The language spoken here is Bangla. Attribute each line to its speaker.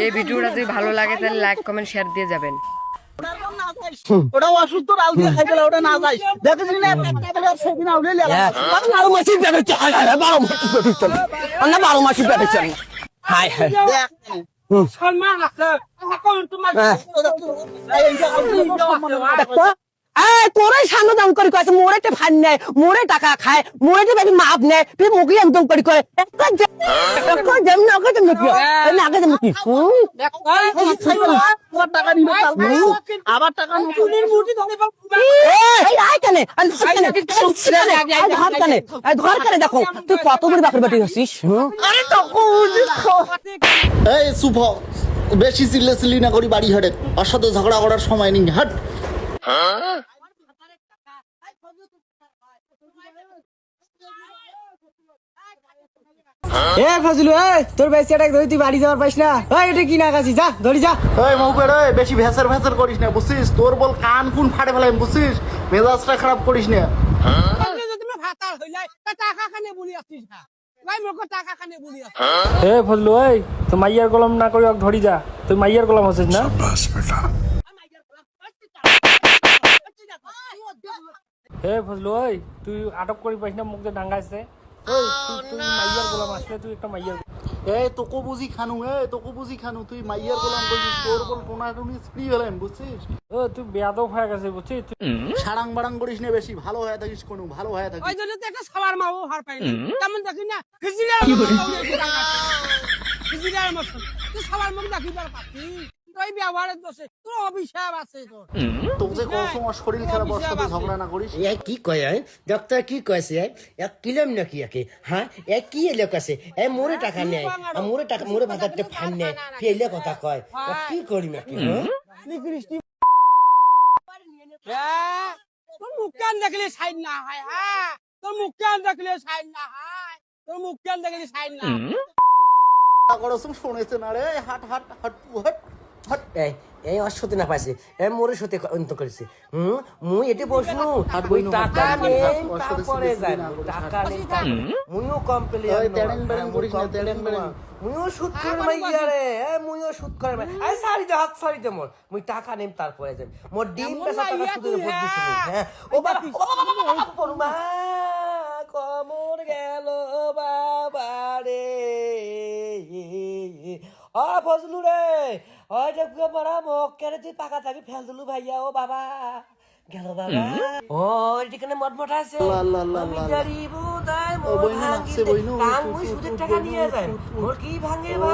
Speaker 1: এই ভিডিওটা যদি ভালো লাগে তাহলে লাইক কমেন্ট শেয়ার দিয়ে যাবেন।
Speaker 2: ওটা অসুস্থ রাল দিয়ে খাই পেলে ওটা না যাই দেখিস না সেদিন আউলে
Speaker 3: বারো মাসি পেটেছে 12 মাসি পেটেছে হাই হাই
Speaker 2: সম্মান আছে এখন তোমার
Speaker 3: তোরাই সামনে দাম করে কয়েছে মোড়েতে ফান নেয় মোড়ে টাকা খায় মোড়েতে বেবি মাপ নেয় তুই মুখে একদম করে কয় যেমন আগে যেমন কি আগে যেমন কি
Speaker 2: টাকা নিবে আবার টাকা
Speaker 3: ধর কেন দেখো তুই কত বড় বাপের বাটি আছিস
Speaker 4: এই শুভ বেশি চিল্লাচিল্লি না করি বাড়ি হাটে ওর সাথে ঝগড়া করার সময় নেই হাট
Speaker 3: এ ফজলু তোর বেচাটা ধরি তুই বাড়ি যাওয়ার পাইস না এটা কি না কাছি যা ধরি যা
Speaker 4: এই মৌকের বেশি ভেসার ভেসার করিস না বুঝছিস তোর বল কান কুন ফাটে ফেলাই বুঝছিস মেজাজটা খারাপ করিস না
Speaker 2: তুমি ভাতা হইলাই টাকা খানে বলি আসছিস না ভাই মোকে টাকা খানে বলি আসছিস
Speaker 5: এ ফজলু তো মাইয়ার গোলাম না করি ধরি যা তুই মাইয়ার গোলাম হচ্ছিস না হে ফজলু তুই আটক করি পাইস না মুখ দিয়ে ডাঙ্গাইছে তুই মাইয়ার গোলাম আসলে তুই একটা মাইয়ার
Speaker 4: এই তোকে বুঝি খানু তুই মাইয়ার গোলাম বলছিস তোর বল টোনাটুনি স্প্রি ফেলাম বুঝছিস
Speaker 5: তুই বেয়াদব হয়ে গেছে বুঝছিস
Speaker 4: সারাং বারাং করিস না বেশি ভালো হয়ে থাকিস কোনো ভালো হয়ে থাকিস
Speaker 2: ওই জন্য তো একটা সবার মাও হার পাই না তেমন দেখি না খিজিরার মতন তুই সবার মুখ দেখিবার পাচ্ছিস তুই ব্যবহারের দোষে তোর অভিশাপ আছে তোর
Speaker 4: তোকে কোন সময় শরীর খারাপ ওর সাথে ঝগড়া না করিস
Speaker 3: কি কয় ডক্টর কি কয়েছে এক কিলম নাকি একে হ্যাঁ এক কি এলে কাছে মোরে টাকা নেয় মোরে ভাতারতে ফান নেয় ফেলে কথা কয় কি করি নাকি
Speaker 2: তোর মুখ কান দেখলে সাইড না হয় হ্যাঁ তোর মুখ কান দেখলে সাইড না হয় তোর মুখ কান দেখলে সাইড না
Speaker 4: করছম শুনেছে না রে হাট হাট হাট হাট হাট
Speaker 3: এই অসতে না পাইছে মোরে সতে অন্ত করেছে মুই এটি বসনু ওই টাকা নেই তারপরে যায় টাকা নেই মুইও কমপ্লেন
Speaker 4: ওই তেড়েং বেড়েং করিস না তেড়েং বেড়েং
Speaker 3: মুইও সুদ করে মাইয়া রে মুইও সুদ করে মাই সারি দে হাত সারি দে মোর মুই টাকা নেম তারপরে যাই মোর ডিম পেশা টাকা সুদের উপর দিছি ও বাবা কমর গেল বাবা রে ফজলু রে ওই দেখো পড়া মোক কেন তুই পাকা থাকি ফেল দিলু ভাইয়া ও বাবা গেল বাবা ও এদিকে মটমট আছে আমি গরিব তাই মোর ভাঙি মুই সুদের টাকা নিয়ে যায় মোর কি ভাঙে বা